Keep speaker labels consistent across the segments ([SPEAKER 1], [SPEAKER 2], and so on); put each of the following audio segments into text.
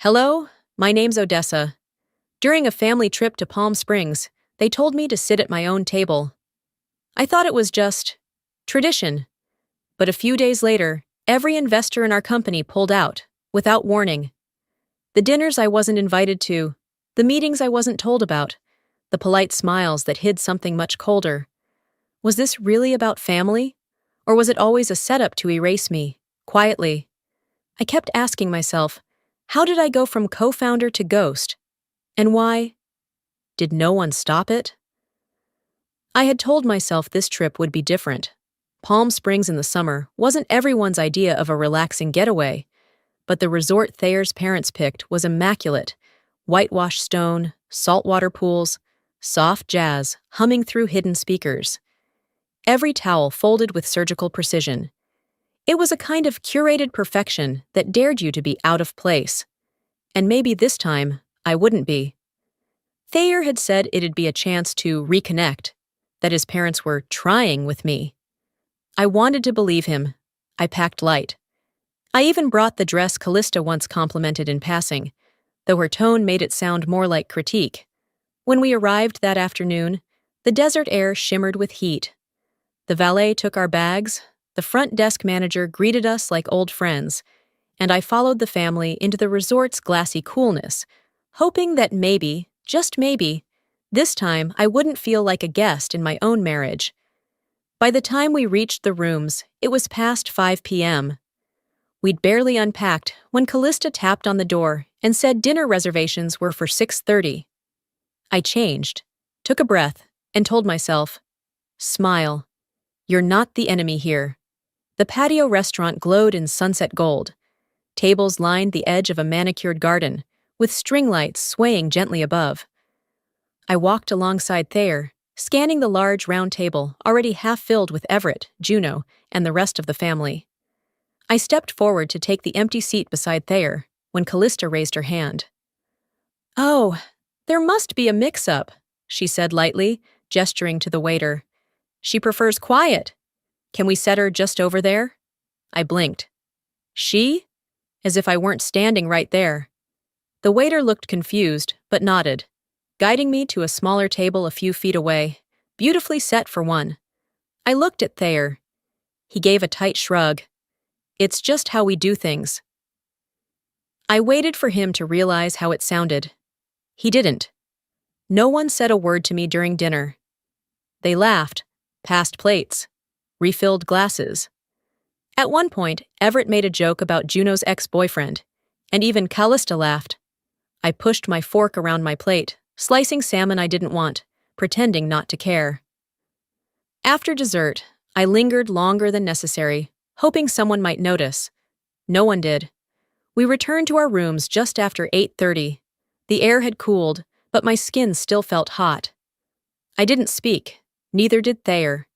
[SPEAKER 1] Hello, my name's Odessa. During a family trip to Palm Springs, they told me to sit at my own table. I thought it was just tradition. But a few days later, every investor in our company pulled out, without warning. The dinners I wasn't invited to, the meetings I wasn't told about, the polite smiles that hid something much colder. Was this really about family? Or was it always a setup to erase me, quietly? I kept asking myself, how did I go from co-founder to ghost? And why? Did no one stop it? I had told myself this trip would be different. Palm Springs in the summer wasn't everyone's idea of a relaxing getaway, but the resort Thayer's parents picked was immaculate. Whitewashed stone, saltwater pools, soft jazz humming through hidden speakers. Every towel folded with surgical precision. It was a kind of curated perfection that dared you to be out of place. And maybe this time, I wouldn't be. Thayer had said it'd be a chance to reconnect, that his parents were trying with me. I wanted to believe him. I packed light. I even brought the dress Callista once complimented in passing, though her tone made it sound more like critique. When we arrived that afternoon, the desert air shimmered with heat. The valet took our bags, the front desk manager greeted us like old friends, and I followed the family into the resort's glassy coolness, hoping that maybe, just maybe, this time I wouldn't feel like a guest in my own marriage. By the time we reached the rooms, it was past 5 p.m. We'd barely unpacked when Callista tapped on the door and said dinner reservations were for 6:30. I changed, took a breath, and told myself, smile. You're not the enemy here. The patio restaurant glowed in sunset gold. Tables lined the edge of a manicured garden, with string lights swaying gently above. I walked alongside Thayer, scanning the large round table already half filled with Everett, Juno, and the rest of the family. I stepped forward to take the empty seat beside Thayer when Callista raised her hand. Oh, there must be a mix-up, she said lightly, gesturing to the waiter. She prefers quiet. Can we set her just over there? I blinked. She? As if I weren't standing right there. The waiter looked confused, but nodded, guiding me to a smaller table a few feet away, beautifully set for one. I looked at Thayer. He gave a tight shrug. It's just how we do things. I waited for him to realize how it sounded. He didn't. No one said a word to me during dinner. They laughed, passed plates, refilled glasses. At one point, Everett made a joke about Juno's ex-boyfriend, and even Callista laughed. I pushed my fork around my plate, slicing salmon I didn't want, pretending not to care. After dessert, I lingered longer than necessary, hoping someone might notice. No one did. We returned to our rooms just after 8:30. The air had cooled, but my skin still felt hot. I didn't speak, neither did Thayer.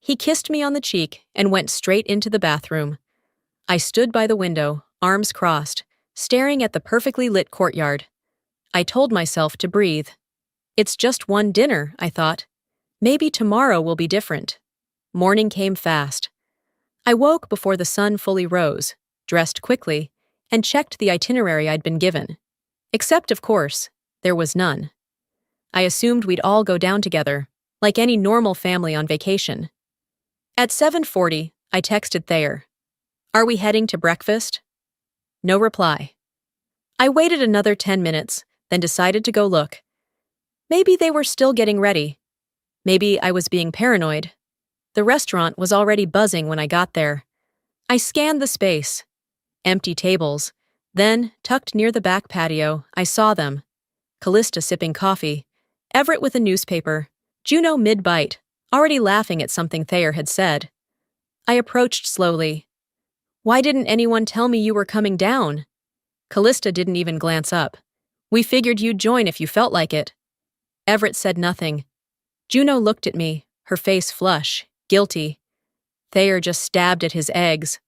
[SPEAKER 1] He kissed me on the cheek and went straight into the bathroom. I stood by the window, arms crossed, staring at the perfectly lit courtyard. I told myself to breathe. It's just one dinner, I thought. Maybe tomorrow will be different. Morning came fast. I woke before the sun fully rose, dressed quickly, and checked the itinerary I'd been given. Except, of course, there was none. I assumed we'd all go down together, like any normal family on vacation. At 7:40, I texted Thayer. Are we heading to breakfast? No reply. I waited another 10 minutes, then decided to go look. Maybe they were still getting ready. Maybe I was being paranoid. The restaurant was already buzzing when I got there. I scanned the space. Empty tables. Then, tucked near the back patio, I saw them. Callista sipping coffee, Everett with a newspaper, Juno mid-bite, already laughing at something Thayer had said. I approached slowly. Why didn't anyone tell me you were coming down? Callista didn't even glance up. We figured you'd join if you felt like it. Everett said nothing. Juno looked at me, her face flush, guilty. Thayer just stabbed at his eggs.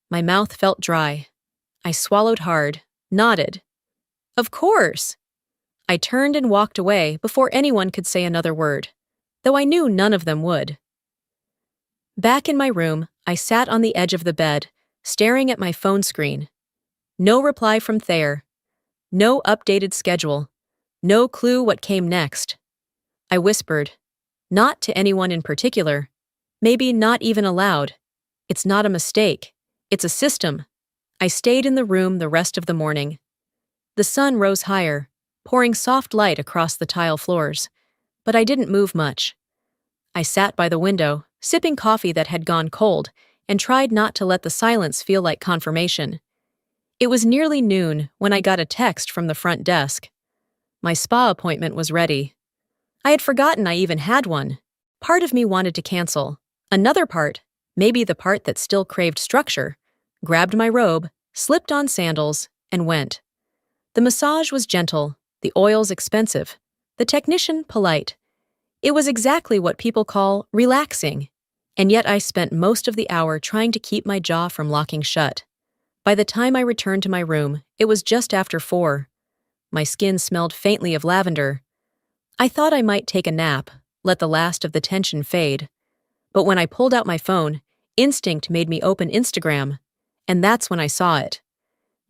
[SPEAKER 1] My mouth felt dry. I swallowed hard, nodded. Of course. I turned and walked away before anyone could say another word, though I knew none of them would. Back in my room, I sat on the edge of the bed, staring at my phone screen. No reply from Thayer. No updated schedule. No clue what came next. I whispered, not to anyone in particular. Maybe not even aloud. It's not a mistake. It's a system. I stayed in the room the rest of the morning. The sun rose higher, pouring soft light across the tile floors, but I didn't move much. I sat by the window, sipping coffee that had gone cold, and tried not to let the silence feel like confirmation. It was nearly noon when I got a text from the front desk. My spa appointment was ready. I had forgotten I even had one. Part of me wanted to cancel. Another part, maybe the part that still craved structure, grabbed my robe, slipped on sandals, and went. The massage was gentle, the oils expensive, the technician polite. It was exactly what people call relaxing, and yet I spent most of the hour trying to keep my jaw from locking shut. By the time I returned to my room, it was just after 4. My skin smelled faintly of lavender. I thought I might take a nap, let the last of the tension fade. But when I pulled out my phone, instinct made me open Instagram, and that's when I saw it.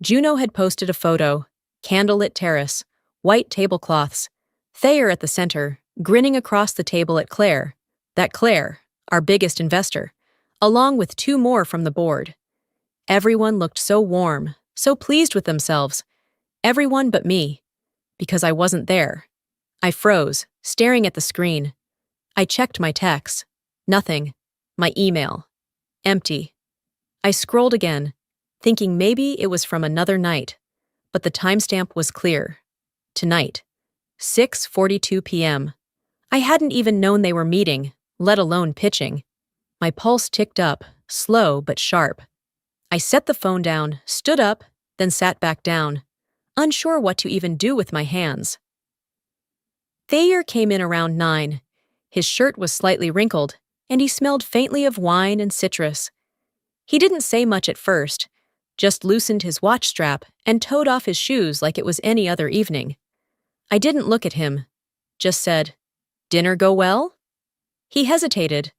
[SPEAKER 1] Juno had posted a photo, candlelit terrace, white tablecloths, Thayer at the center, grinning across the table at Claire, our biggest investor, along with 2 more from the board. Everyone looked so warm, so pleased with themselves. Everyone but me, because I wasn't there. I froze, staring at the screen. I checked my texts. Nothing. My email. Empty. I scrolled again, thinking maybe it was from another night, but the timestamp was clear. Tonight. 6:42 p.m. I hadn't even known they were meeting, let alone pitching. My pulse ticked up, slow but sharp. I set the phone down, stood up, then sat back down, unsure what to even do with my hands. Thayer came in around 9. His shirt was slightly wrinkled, and he smelled faintly of wine and citrus. He didn't say much at first, just loosened his watch strap and toed off his shoes like it was any other evening. I didn't look at him, just said, "Dinner go well?" He hesitated,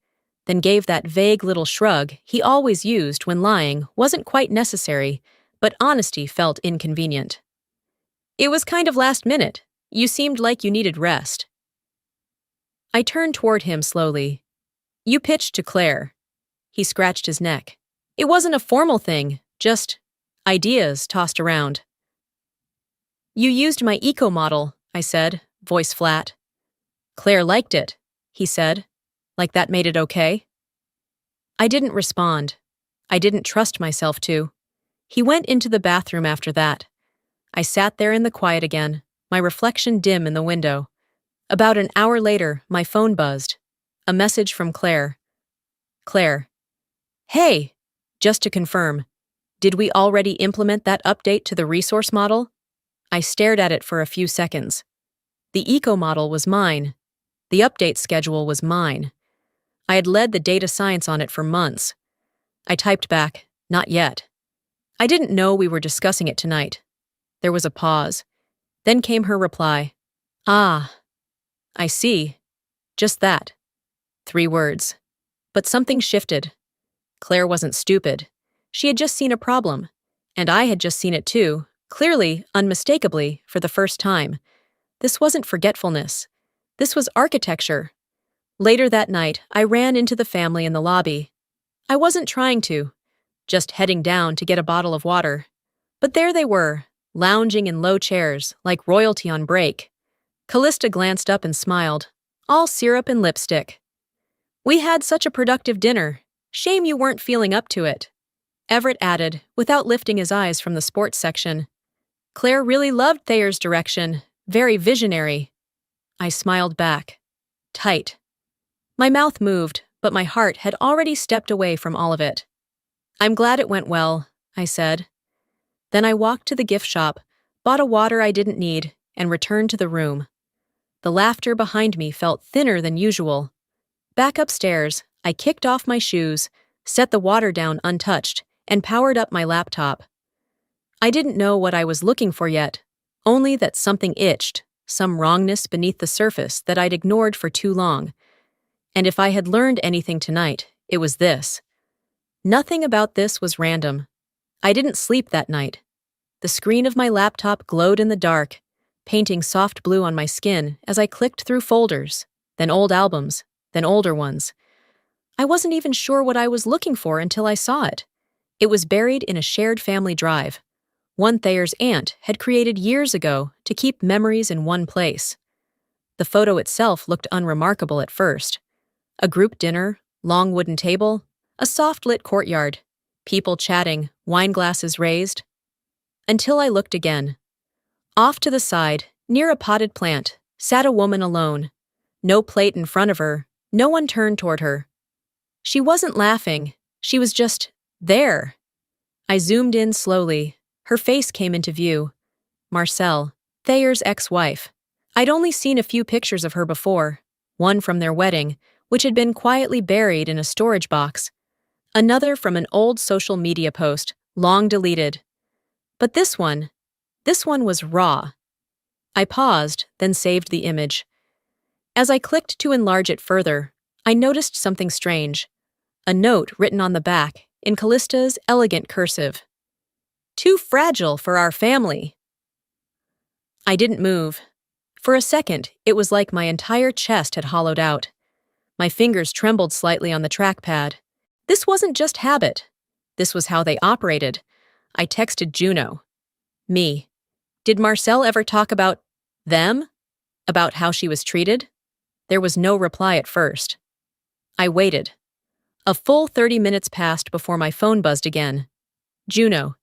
[SPEAKER 1] then gave that vague little shrug he always used when lying wasn't quite necessary, but honesty felt inconvenient. "It was kind of last minute. You seemed like you needed rest." I turned toward him slowly. "You pitched to Claire." He scratched his neck. "It wasn't a formal thing, just ideas tossed around." "You used my eco model," I said, voice flat. "Claire liked it," he said. "Like that made it okay?" I didn't respond. I didn't trust myself to. He went into the bathroom after that. I sat there in the quiet again, my reflection dim in the window. About an hour later, my phone buzzed. A message from Claire. Claire. "Hey! Just to confirm, did we already implement that update to the resource model?" I stared at it for a few seconds. The eco model was mine. The update schedule was mine. I had led the data science on it for months. I typed back, "Not yet." I didn't know we were discussing it tonight. There was a pause. Then came her reply. "Ah, I see. Just that." 3 words. But something shifted. Claire wasn't stupid. She had just seen a problem. And I had just seen it too, clearly, unmistakably, for the first time. This wasn't forgetfulness. This was architecture. Later that night, I ran into the family in the lobby. I wasn't trying to, just heading down to get a bottle of water. But there they were, lounging in low chairs, like royalty on break. Callista glanced up and smiled, all syrup and lipstick. "We had such a productive dinner. Shame you weren't feeling up to it," Everett added, without lifting his eyes from the sports section. "Claire really loved Thayer's direction. Very visionary." I smiled back. Tight. My mouth moved, but my heart had already stepped away from all of it. "I'm glad it went well," I said. Then I walked to the gift shop, bought a water I didn't need, and returned to the room. The laughter behind me felt thinner than usual. Back upstairs, I kicked off my shoes, set the water down untouched, and powered up my laptop. I didn't know what I was looking for yet, only that something itched, some wrongness beneath the surface that I'd ignored for too long. And if I had learned anything tonight, it was this. Nothing about this was random. I didn't sleep that night. The screen of my laptop glowed in the dark, painting soft blue on my skin as I clicked through folders, then old albums, then older ones. I wasn't even sure what I was looking for until I saw it. It was buried in a shared family drive. One Thayer's aunt had created years ago to keep memories in one place. The photo itself looked unremarkable at first. A group dinner, long wooden table, a soft-lit courtyard, people chatting, wine glasses raised. Until I looked again. Off to the side, near a potted plant, sat a woman alone. No plate in front of her, no one turned toward her. She wasn't laughing, she was just there. I zoomed in slowly. Her face came into view. Marcel, Thayer's ex-wife. I'd only seen a few pictures of her before, one from their wedding, which had been quietly buried in a storage box, another from an old social media post, long deleted. But this one was raw. I paused, then saved the image. As I clicked to enlarge it further, I noticed something strange. A note written on the back, in Callista's elegant cursive. "Too fragile for our family." I didn't move. For a second, it was like my entire chest had hollowed out. My fingers trembled slightly on the trackpad. This wasn't just habit. This was how they operated. I texted Juno. Me. Did Marcel ever talk about them? About how she was treated? There was no reply at first. I waited. A full 30 minutes passed before my phone buzzed again. Juno.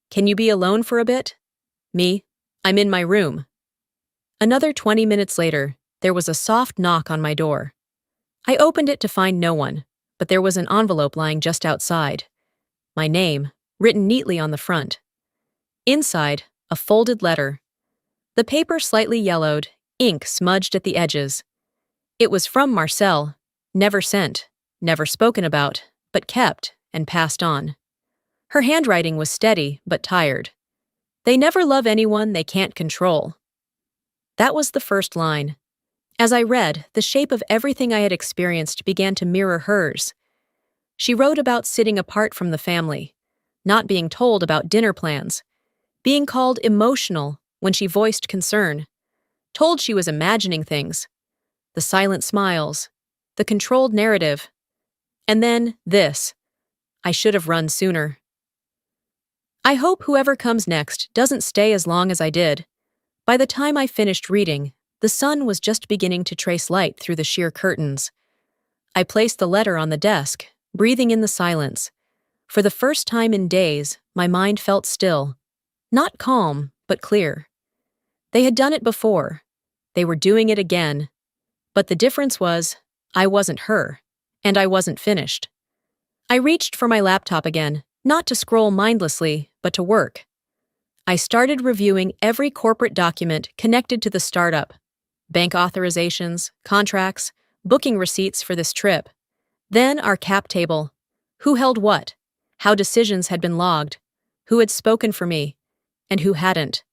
[SPEAKER 1] Can you be alone for a bit? Me. I'm in my room. Another 20 minutes later, there was a soft knock on my door. I opened it to find no one, but there was an envelope lying just outside. My name, written neatly on the front. Inside, a folded letter. The paper slightly yellowed, ink smudged at the edges. It was from Marcel, never sent, never spoken about, but kept and passed on. Her handwriting was steady but tired. They never love anyone they can't control. That was the first line. As I read, the shape of everything I had experienced began to mirror hers. She wrote about sitting apart from the family, not being told about dinner plans, being called emotional when she voiced concern, told she was imagining things, the silent smiles, the controlled narrative, and then this. I should have run sooner. I hope whoever comes next doesn't stay as long as I did. By the time I finished reading, the sun was just beginning to trace light through the sheer curtains. I placed the letter on the desk, breathing in the silence. For the first time in days, my mind felt still. Not calm, but clear. They had done it before. They were doing it again. But the difference was, I wasn't her, and I wasn't finished. I reached for my laptop again, not to scroll mindlessly, but to work. I started reviewing every corporate document connected to the startup. Bank authorizations, contracts, booking receipts for this trip. Then our cap table. Who held what? How decisions had been logged. Who had spoken for me, and who hadn't.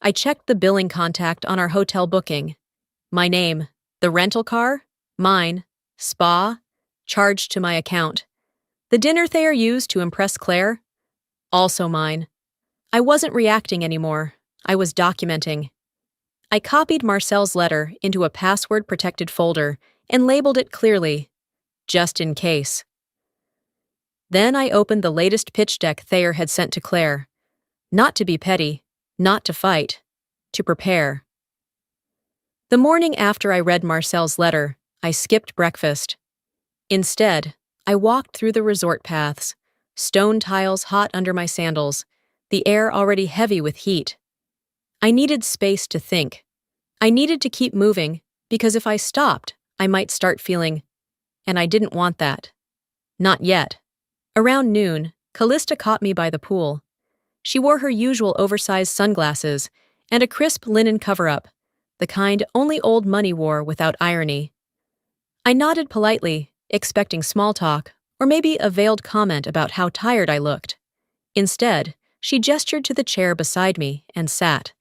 [SPEAKER 1] I checked the billing contact on our hotel booking. My name. The rental car? Mine. Spa? Charged to my account. The dinner Thayer used to impress Claire? Also mine. I wasn't reacting anymore. I was documenting. I copied Marcel's letter into a password-protected folder and labeled it clearly, just in case. Then I opened the latest pitch deck Thayer had sent to Claire. Not to be petty, not to fight, to prepare. The morning after I read Marcel's letter, I skipped breakfast. Instead, I walked through the resort paths, stone tiles hot under my sandals, the air already heavy with heat. I needed space to think. I needed to keep moving, because if I stopped, I might start feeling, and I didn't want that. Not yet. Around noon, Callista caught me by the pool. She wore her usual oversized sunglasses and a crisp linen cover-up, the kind only old money wore without irony. I nodded politely, expecting small talk, or maybe a veiled comment about how tired I looked. Instead, she gestured to the chair beside me and sat,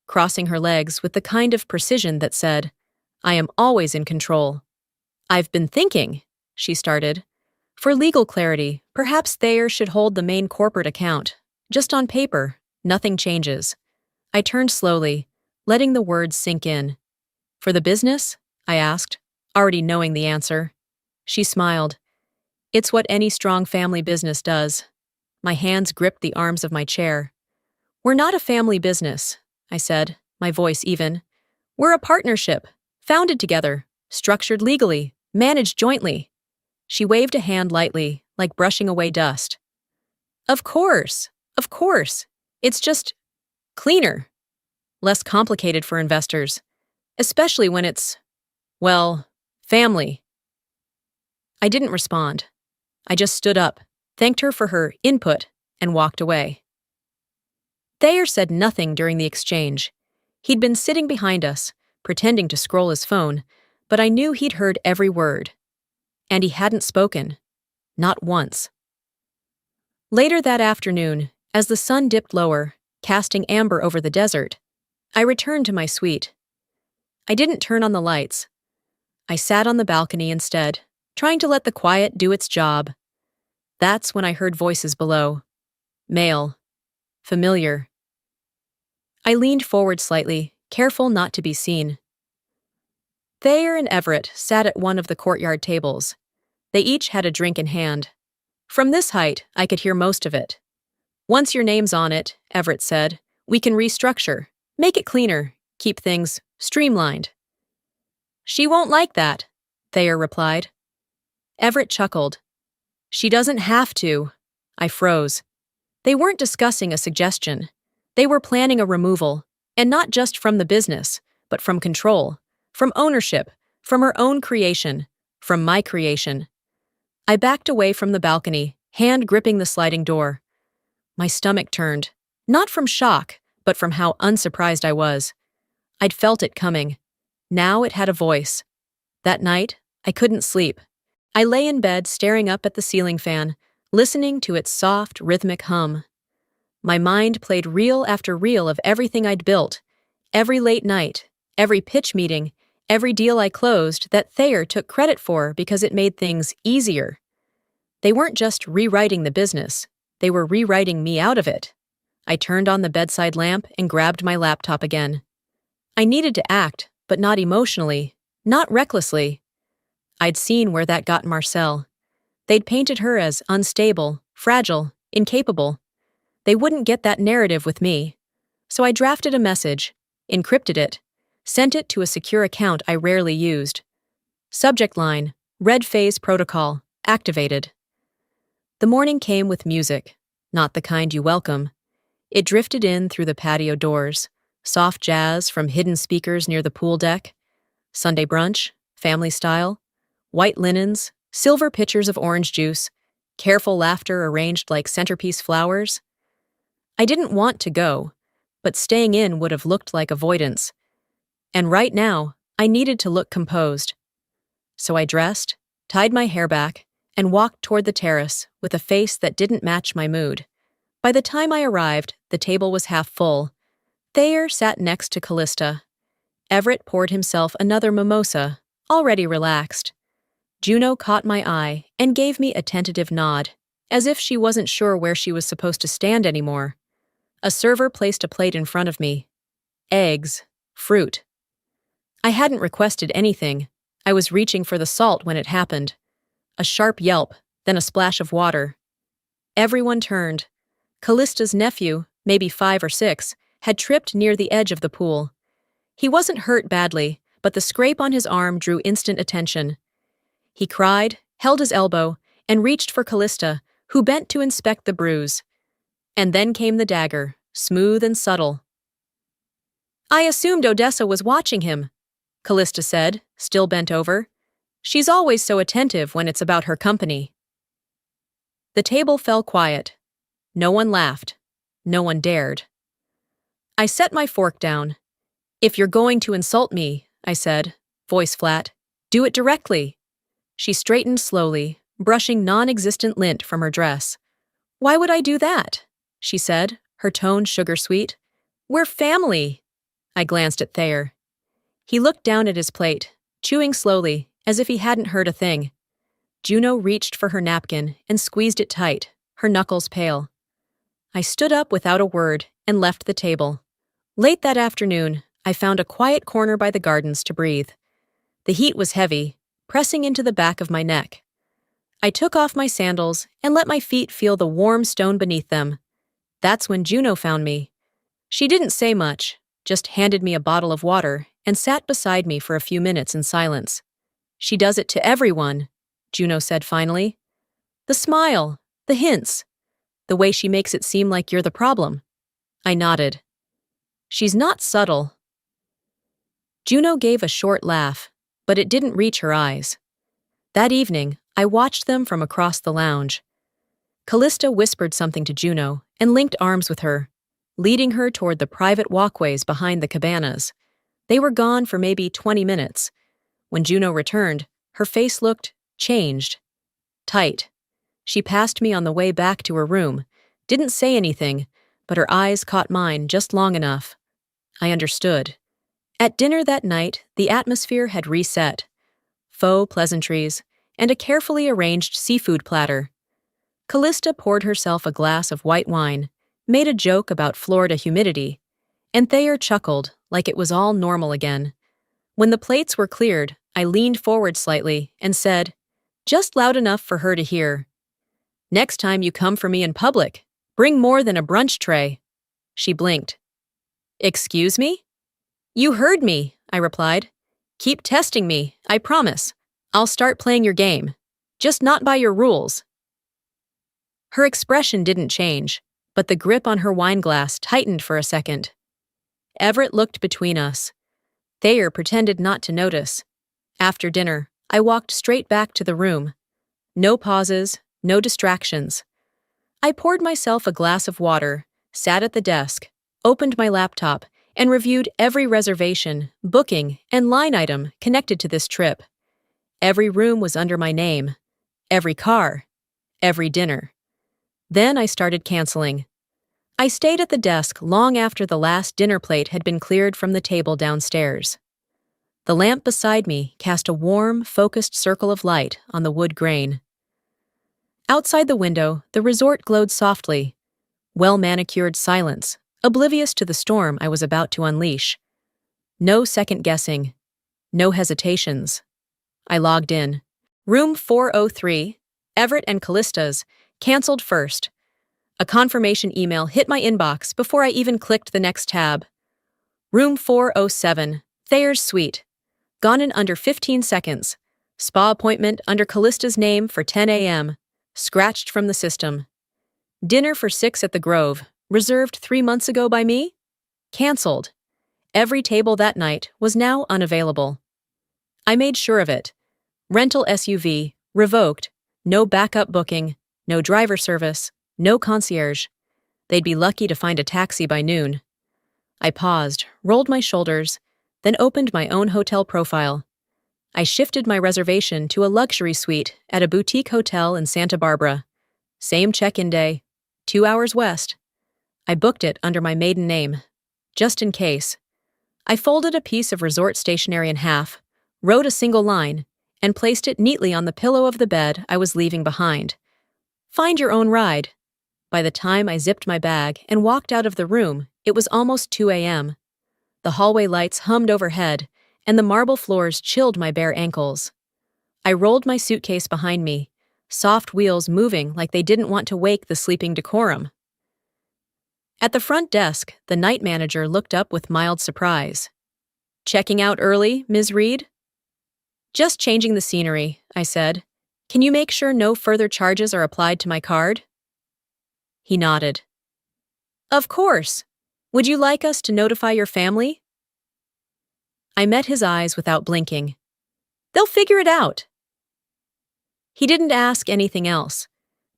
[SPEAKER 1] crossing her legs with the kind of precision that said, I am always in control. I've been thinking, she started. For legal clarity, perhaps Thayer should hold the main corporate account, just on paper, Nothing changes. I turned slowly, letting the words sink in. For the business? I asked, already knowing the answer. She smiled. It's what any strong family business does. My hands gripped the arms of my chair. We're not a family business, I said, my voice even. We're a partnership, founded together, structured legally, managed jointly. She waved a hand lightly, like brushing away dust. Of course. It's just cleaner, less complicated for investors, especially when it's, well, family. I didn't respond. I just stood up, thanked her for her input, and walked away. Thayer said nothing during the exchange. He'd been sitting behind us, pretending to scroll his phone, but I knew he'd heard every word. And he hadn't spoken. Not once. Later that afternoon, as the sun dipped lower, casting amber over the desert, I returned to my suite. I didn't turn on the lights. I sat on the balcony instead, trying to let the quiet do its job. That's when I heard voices below. Male. Familiar. I leaned forward slightly, careful not to be seen. Thayer and Everett sat at one of the courtyard tables. They each had a drink in hand. From this height, I could hear most of it. Once your name's on it, Everett said, we can restructure, make it cleaner, keep things streamlined. She won't like that, Thayer replied. Everett chuckled. She doesn't have to. I froze. They weren't discussing a suggestion. They were planning a removal, and not just from the business, but from control, from ownership, from her own creation, from my creation. I backed away from the balcony, hand gripping the sliding door. My stomach turned, not from shock, but from how unsurprised I was. I'd felt it coming. Now it had a voice. That night, I couldn't sleep. I lay in bed staring up at the ceiling fan, listening to its soft, rhythmic hum. My mind played reel after reel of everything I'd built, every late night, every pitch meeting, every deal I closed that Thayer took credit for because it made things easier. They weren't just rewriting the business, they were rewriting me out of it. I turned on the bedside lamp and grabbed my laptop again. I needed to act, but not emotionally, not recklessly. I'd seen where that got Marcel. They'd painted her as unstable, fragile, incapable. They wouldn't get that narrative with me. So I drafted a message, encrypted it, sent it to a secure account I rarely used. Subject line, red phase protocol, activated. The morning came with music, not the kind you welcome. It drifted in through the patio doors, soft jazz from hidden speakers near the pool deck, Sunday brunch, family style, white linens, silver pitchers of orange juice, careful laughter arranged like centerpiece flowers. I didn't want to go, but staying in would have looked like avoidance. And right now, I needed to look composed. So I dressed, tied my hair back, and walked toward the terrace with a face that didn't match my mood. By the time I arrived, the table was half full. Thayer sat next to Callista. Everett poured himself another mimosa, already relaxed. Juno caught my eye and gave me a tentative nod, as if she wasn't sure where she was supposed to stand anymore. A server placed a plate in front of me. Eggs, fruit. I hadn't requested anything. I was reaching for the salt when it happened. A sharp yelp, then a splash of water. Everyone turned. Callista's nephew, maybe 5 or 6, had tripped near the edge of the pool. He wasn't hurt badly, but the scrape on his arm drew instant attention. He cried, held his elbow, and reached for Callista, who bent to inspect the bruise. And then came the dagger, smooth and subtle. I assumed Odessa was watching him, Callista said, still bent over. She's always so attentive when it's about her company. The table fell quiet. No one laughed. No one dared. I set my fork down. If you're going to insult me, I said, voice flat, do it directly. She straightened slowly, brushing non-existent lint from her dress. Why would I do that? She said, her tone sugar-sweet. We're family. I glanced at Thayer. He looked down at his plate, chewing slowly, as if he hadn't heard a thing. Juno reached for her napkin and squeezed it tight, her knuckles pale. I stood up without a word and left the table. Late that afternoon, I found a quiet corner by the gardens to breathe. The heat was heavy, pressing into the back of my neck. I took off my sandals and let my feet feel the warm stone beneath them. That's when Juno found me. She didn't say much, just handed me a bottle of water and sat beside me for a few minutes in silence. "She does it to everyone," Juno said finally. "The smile, the hints, the way she makes it seem like you're the problem." I nodded. "She's not subtle." Juno gave a short laugh, but it didn't reach her eyes. That evening, I watched them from across the lounge. Callista whispered something to Juno and linked arms with her, leading her toward the private walkways behind the cabanas. They were gone for maybe 20 minutes. When Juno returned, her face looked changed, tight. She passed me on the way back to her room, didn't say anything, but her eyes caught mine just long enough. I understood. At dinner that night, the atmosphere had reset. Faux pleasantries, and a carefully arranged seafood platter. Callista poured herself a glass of white wine, made a joke about Florida humidity, and Thayer chuckled like it was all normal again. When the plates were cleared, I leaned forward slightly and said, just loud enough for her to hear, "Next time you come for me in public, bring more than a brunch tray." She blinked. "Excuse me?" "You heard me," I replied. "Keep testing me, I promise. I'll start playing your game. Just not by your rules." Her expression didn't change, but the grip on her wineglass tightened for a second. Everett looked between us. Thayer pretended not to notice. After dinner, I walked straight back to the room. No pauses, no distractions. I poured myself a glass of water, sat at the desk, opened my laptop, and reviewed every reservation, booking, and line item connected to this trip. Every room was under my name. Every car. Every dinner. Then I started canceling. I stayed at the desk long after the last dinner plate had been cleared from the table downstairs. The lamp beside me cast a warm, focused circle of light on the wood grain. Outside the window, the resort glowed softly. Well-manicured silence, oblivious to the storm I was about to unleash. No second-guessing. No hesitations. I logged in. Room 403, Everett and Callista's, canceled first. A confirmation email hit my inbox before I even clicked the next tab. Room 407, Thayer's suite. Gone in under 15 seconds. Spa appointment under Callista's name for 10 a.m. Scratched from the system. Dinner for 6 at the Grove, reserved 3 months ago by me? Cancelled. Every table that night was now unavailable. I made sure of it. Rental SUV, revoked, no backup booking, no driver service, no concierge. They'd be lucky to find a taxi by noon. I paused, rolled my shoulders, then opened my own hotel profile. I shifted my reservation to a luxury suite at a boutique hotel in Santa Barbara. Same check-in day, 2 hours west. I booked it under my maiden name, just in case. I folded a piece of resort stationery in half, wrote a single line, and placed it neatly on the pillow of the bed I was leaving behind. Find your own ride. By the time I zipped my bag and walked out of the room, it was almost 2 a.m. The hallway lights hummed overhead, and the marble floors chilled my bare ankles. I rolled my suitcase behind me, soft wheels moving like they didn't want to wake the sleeping decorum. At the front desk, the night manager looked up with mild surprise. "Checking out early, Ms. Reed?" "Just changing the scenery," I said. "Can you make sure no further charges are applied to my card?" He nodded. "Of course. Would you like us to notify your family?" I met his eyes without blinking. "They'll figure it out." He didn't ask anything else,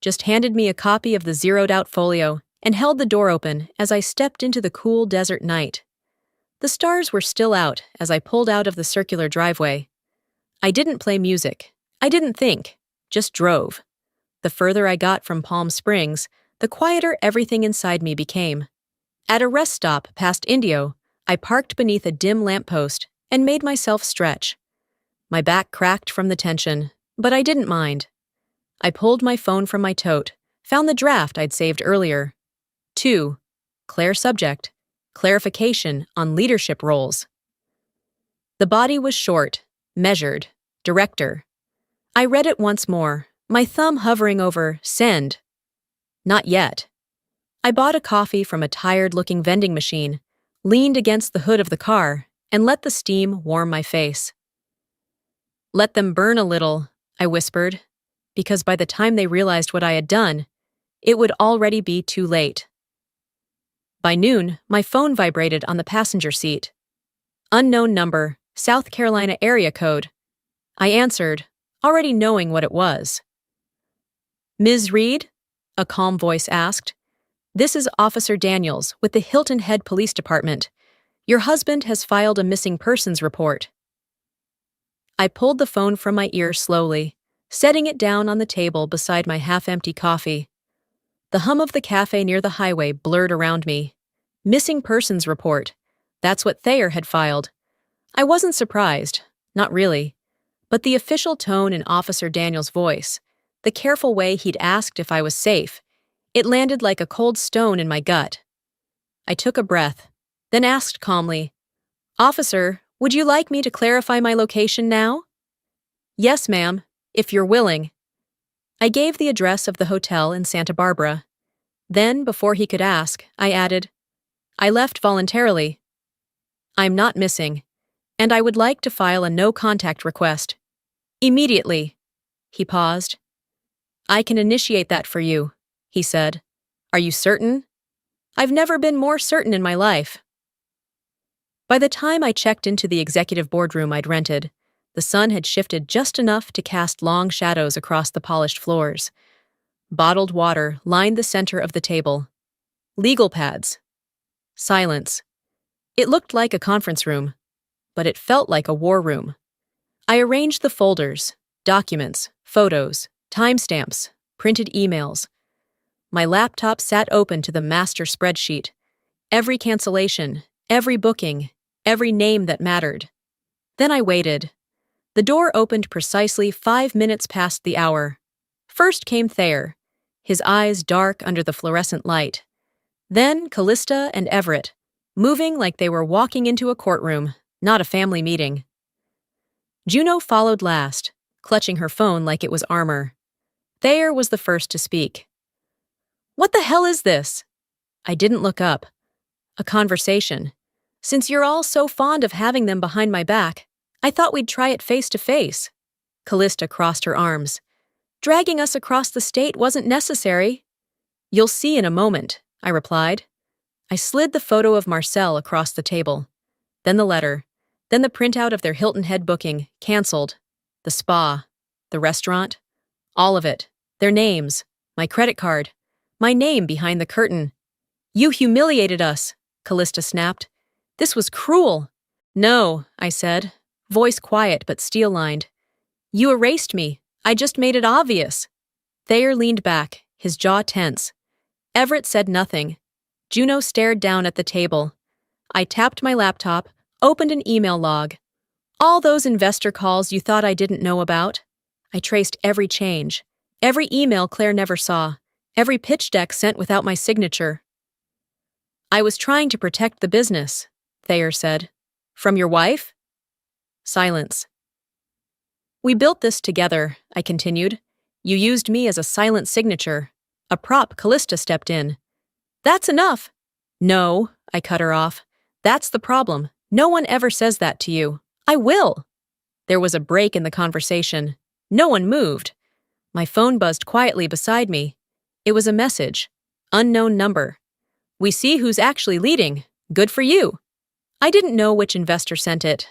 [SPEAKER 1] just handed me a copy of the zeroed-out folio and held the door open as I stepped into the cool desert night. The stars were still out as I pulled out of the circular driveway. I didn't play music. I didn't think, just drove. The further I got from Palm Springs, the quieter everything inside me became. At a rest stop past Indio, I parked beneath a dim lamppost and made myself stretch. My back cracked from the tension, but I didn't mind. I pulled my phone from my tote, found the draft I'd saved earlier. 2. Clear subject. Clarification on leadership roles. The body was short, measured, director. I read it once more, my thumb hovering over send. Not yet. I bought a coffee from a tired-looking vending machine, leaned against the hood of the car, and let the steam warm my face. Let them burn a little, I whispered, because by the time they realized what I had done, it would already be too late. By noon, my phone vibrated on the passenger seat. Unknown number, South Carolina area code. I answered, already knowing what it was. Ms. Reed? A calm voice asked. This is Officer Daniels with the Hilton Head Police Department. Your husband has filed a missing persons report. I pulled the phone from my ear slowly, setting it down on the table beside my half-empty coffee. The hum of the cafe near the highway blurred around me. Missing persons report. That's what Thayer had filed. I wasn't surprised, not really. But the official tone in Officer Daniels' voice, the careful way he'd asked if I was safe, it landed like a cold stone in my gut. I took a breath, then asked calmly, Officer, would you like me to clarify my location now? Yes, ma'am, if you're willing. I gave the address of the hotel in Santa Barbara. Then, before he could ask, I added, I left voluntarily. I'm not missing, and I would like to file a no-contact request. Immediately. He paused. I can initiate that for you, he said. Are you certain? I've never been more certain in my life. By the time I checked into the executive boardroom I'd rented, the sun had shifted just enough to cast long shadows across the polished floors. Bottled water lined the center of the table. Legal pads. Silence. It looked like a conference room, but it felt like a war room. I arranged the folders, documents, photos, timestamps, printed emails. My laptop sat open to the master spreadsheet. Every cancellation, every booking, every name that mattered. Then I waited. The door opened precisely 5 minutes past the hour. First came Thayer, his eyes dark under the fluorescent light. Then Callista and Everett, moving like they were walking into a courtroom, not a family meeting. Juno followed last, clutching her phone like it was armor. Thayer was the first to speak. What the hell is this? I didn't look up. A conversation. Since you're all so fond of having them behind my back, I thought we'd try it face to face. Callista crossed her arms. Dragging us across the state wasn't necessary. You'll see in a moment, I replied. I slid the photo of Marcel across the table. Then the letter. Then the printout of their Hilton Head booking, canceled. The spa. The restaurant. All of it. Their names. My credit card. My name behind the curtain. You humiliated us, Callista snapped. This was cruel. No, I said, voice quiet but steel-lined. You erased me. I just made it obvious. Thayer leaned back, his jaw tense. Everett said nothing. Juno stared down at the table. I tapped my laptop, opened an email log. All those investor calls you thought I didn't know about. I traced every change, every email Claire never saw, every pitch deck sent without my signature. I was trying to protect the business, Thayer said. From your wife? Silence. We built this together, I continued. You used me as a silent signature. A prop. Callista stepped in. That's enough. No, I cut her off. That's the problem. No one ever says that to you. I will. There was a break in the conversation. No one moved. My phone buzzed quietly beside me. It was a message. Unknown number. We see who's actually leading. Good for you. I didn't know which investor sent it,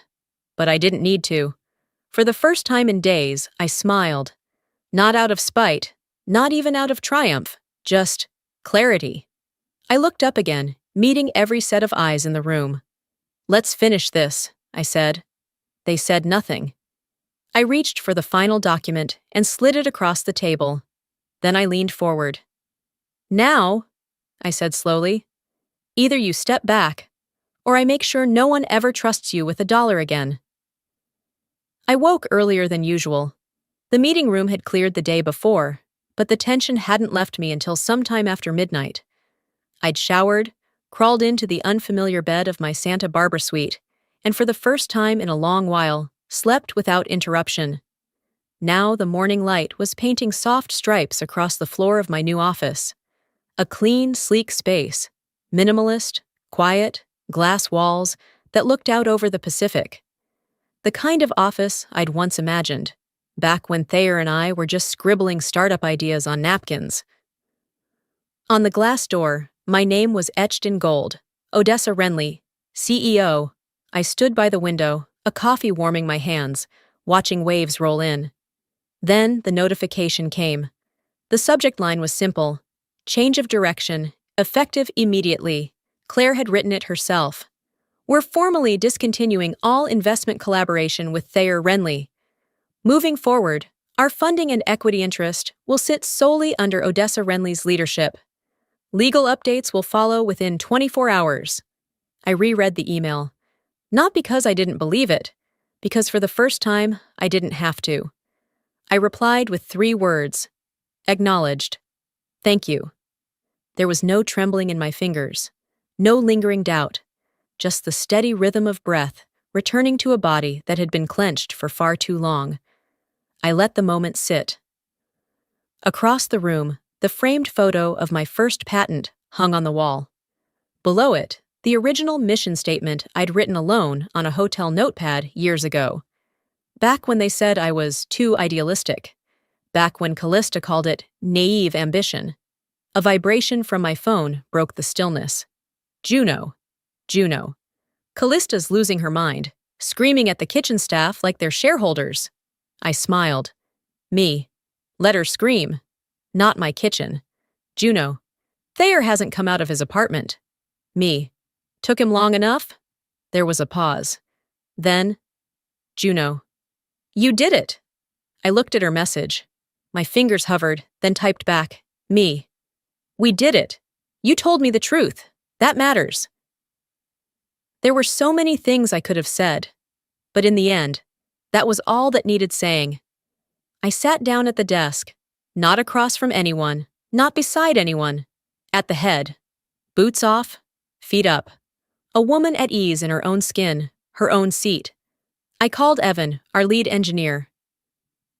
[SPEAKER 1] but I didn't need to. For the first time in days, I smiled. Not out of spite, not even out of triumph, just clarity. I looked up again, meeting every set of eyes in the room. Let's finish this, I said. They said nothing. I reached for the final document and slid it across the table. Then I leaned forward. Now, I said slowly, either you step back, or I make sure no one ever trusts you with $1 again. I woke earlier than usual. The meeting room had cleared the day before, but the tension hadn't left me until sometime after midnight. I'd showered, crawled into the unfamiliar bed of my Santa Barbara suite, and for the first time in a long while, slept without interruption. Now the morning light was painting soft stripes across the floor of my new office. A clean, sleek space, minimalist, quiet, glass walls that looked out over the Pacific. The kind of office I'd once imagined, back when Thayer and I were just scribbling startup ideas on napkins. On the glass door, my name was etched in gold, Odessa Renly, CEO. I stood by the window, a coffee warming my hands, watching waves roll in. Then the notification came. The subject line was simple: change of direction, effective immediately. Claire had written it herself. We're formally discontinuing all investment collaboration with Thayer Renly. Moving forward, our funding and equity interest will sit solely under Odessa Renly's leadership. Legal updates will follow within 24 hours. I reread the email. Not because I didn't believe it, because for the first time, I didn't have to. I replied with 3 words. Acknowledged. Thank you. There was no trembling in my fingers, no lingering doubt, just the steady rhythm of breath returning to a body that had been clenched for far too long. I let the moment sit. Across the room, the framed photo of my first patent hung on the wall. Below it, the original mission statement I'd written alone on a hotel notepad years ago. Back when they said I was too idealistic. Back when Callista called it naive ambition. A vibration from my phone broke the stillness. Juno. Callista's losing her mind, screaming at the kitchen staff like they're shareholders. I smiled. Me. Let her scream. Not my kitchen. Juno. Thayer hasn't come out of his apartment. Me. Took him long enough? There was a pause. Then, Juno. You did it. I looked at her message. My fingers hovered, then typed back. Me. We did it. You told me the truth. That matters. There were so many things I could have said, but in the end, that was all that needed saying. I sat down at the desk, not across from anyone, not beside anyone, at the head. Boots off, feet up. A woman at ease in her own skin, her own seat. I called Evan, our lead engineer.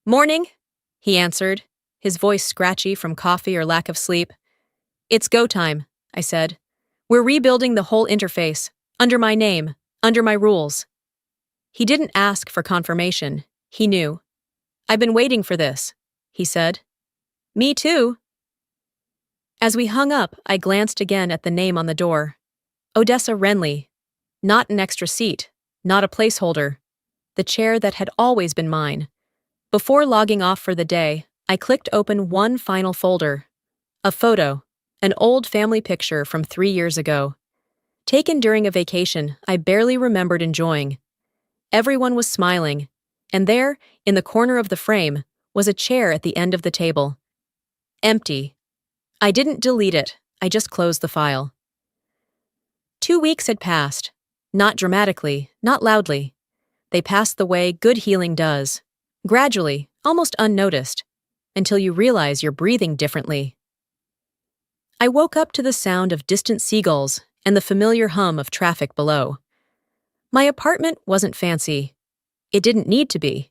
[SPEAKER 1] Morning, he answered, his voice scratchy from coffee or lack of sleep. It's go time, I said. We're rebuilding the whole interface, under my name, under my rules. He didn't ask for confirmation. He knew. I've been waiting for this, he said. Me too. As we hung up, I glanced again at the name on the door. Odessa Renly. Not an extra seat, not a placeholder. The chair that had always been mine. Before logging off for the day, I clicked open one final folder. A photo, an old family picture from 3 years ago. Taken during a vacation I barely remembered enjoying. Everyone was smiling, and there, in the corner of the frame, was a chair at the end of the table. Empty. I didn't delete it, I just closed the file. 2 weeks had passed. Not dramatically, not loudly. They passed the way good healing does. Gradually, almost unnoticed, until you realize you're breathing differently. I woke up to the sound of distant seagulls and the familiar hum of traffic below. My apartment wasn't fancy. It didn't need to be.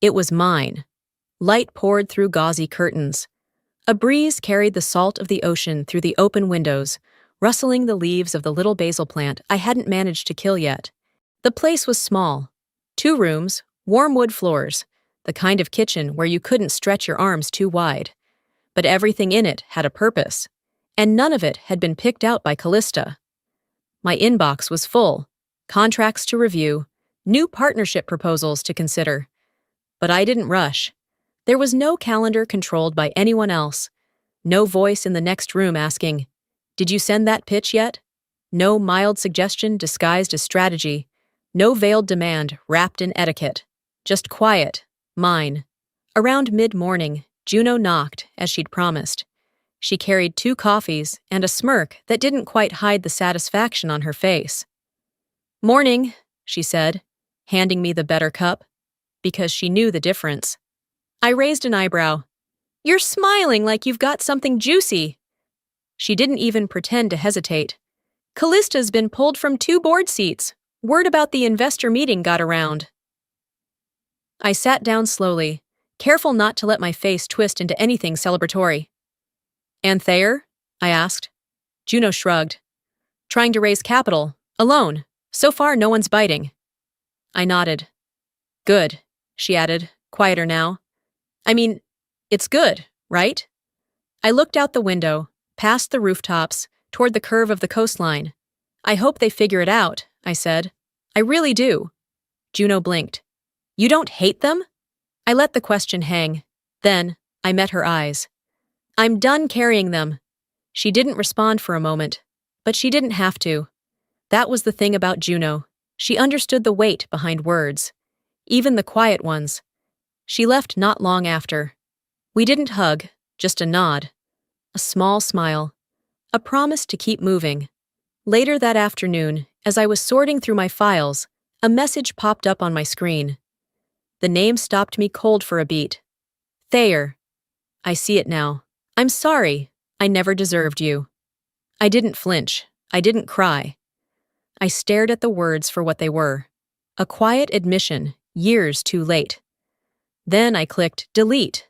[SPEAKER 1] It was mine. Light poured through gauzy curtains. A breeze carried the salt of the ocean through the open windows, rustling the leaves of the little basil plant I hadn't managed to kill yet. The place was small. 2 rooms, warm wood floors, the kind of kitchen where you couldn't stretch your arms too wide. But everything in it had a purpose, and none of it had been picked out by Callista. My inbox was full, contracts to review, new partnership proposals to consider. But I didn't rush. There was no calendar controlled by anyone else, no voice in the next room asking, "Did you send that pitch yet?" No mild suggestion disguised as strategy, no veiled demand wrapped in etiquette. Just quiet, mine. Around mid-morning, Juno knocked, as she'd promised. She carried 2 coffees and a smirk that didn't quite hide the satisfaction on her face. "Morning," she said, handing me the better cup, because she knew the difference. I raised an eyebrow. "You're smiling like you've got something juicy." She didn't even pretend to hesitate. Callista's been pulled from 2 board seats. Word about the investor meeting got around. I sat down slowly, careful not to let my face twist into anything celebratory. And Thayer? I asked. Juno shrugged. Trying to raise capital, alone. So far, no one's biting. I nodded. Good, she added, quieter now. I mean, it's good, right? I looked out the window, past the rooftops, toward the curve of the coastline. I hope they figure it out, I said. I really do. Juno blinked. You don't hate them? I let the question hang. Then, I met her eyes. I'm done carrying them. She didn't respond for a moment, but she didn't have to. That was the thing about Juno. She understood the weight behind words, even the quiet ones. She left not long after. We didn't hug, just a nod, a small smile, a promise to keep moving. Later that afternoon, as I was sorting through my files, a message popped up on my screen. The name stopped me cold for a beat. Thayer. I see it now. I'm sorry. I never deserved you. I didn't flinch. I didn't cry. I stared at the words for what they were. A quiet admission, years too late. Then I clicked delete.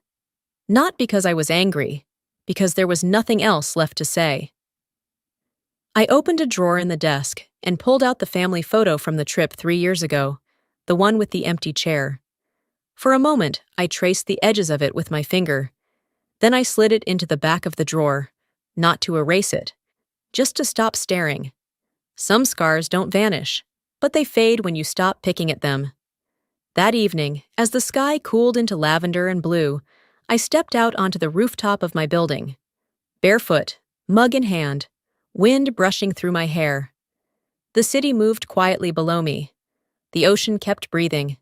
[SPEAKER 1] Not because I was angry, because there was nothing else left to say. I opened a drawer in the desk and pulled out the family photo from the trip 3 years ago, the one with the empty chair. For a moment, I traced the edges of it with my finger. Then I slid it into the back of the drawer, not to erase it, just to stop staring. Some scars don't vanish, but they fade when you stop picking at them. That evening, as the sky cooled into lavender and blue, I stepped out onto the rooftop of my building. Barefoot, mug in hand, wind brushing through my hair. The city moved quietly below me. The ocean kept breathing,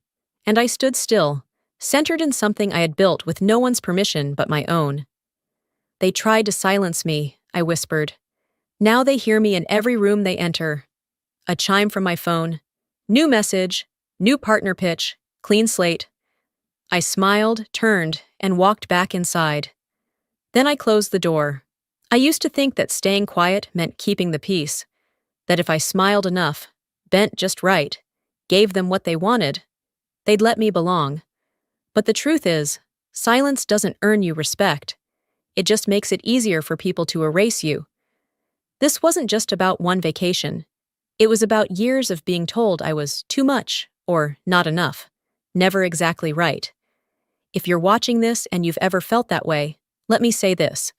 [SPEAKER 1] and I stood still, centered in something I had built with no one's permission but my own. They tried to silence me, I whispered. Now they hear me in every room they enter. A chime from my phone. New message, new partner pitch, clean slate. I smiled, turned, and walked back inside. Then I closed the door. I used to think that staying quiet meant keeping the peace, that if I smiled enough, bent just right, gave them what they wanted, they'd let me belong. But the truth is, silence doesn't earn you respect. It just makes it easier for people to erase you. This wasn't just about one vacation. It was about years of being told I was too much or not enough, never exactly right. If you're watching this and you've ever felt that way, let me say this.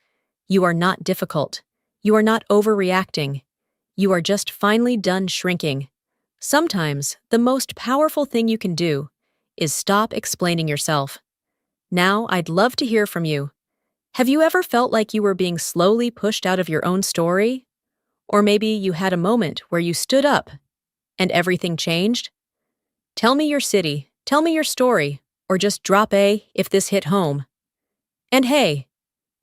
[SPEAKER 1] You are not difficult. You are not overreacting. You are just finally done shrinking. Sometimes, the most powerful thing you can do is stop explaining yourself. Now, I'd love to hear from you. Have you ever felt like you were being slowly pushed out of your own story? Or maybe you had a moment where you stood up and everything changed? Tell me your city, tell me your story, or just drop a if this hit home. And hey,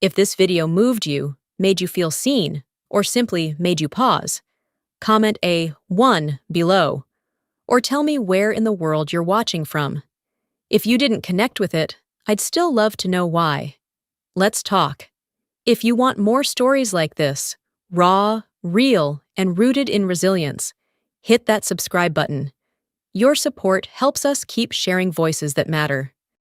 [SPEAKER 1] if this video moved you, made you feel seen, or simply made you pause, comment a 1 below, or tell me where in the world you're watching from. If you didn't connect with it, I'd still love to know why. Let's talk. If you want more stories like this, raw, real, and rooted in resilience, hit that subscribe button. Your support helps us keep sharing voices that matter.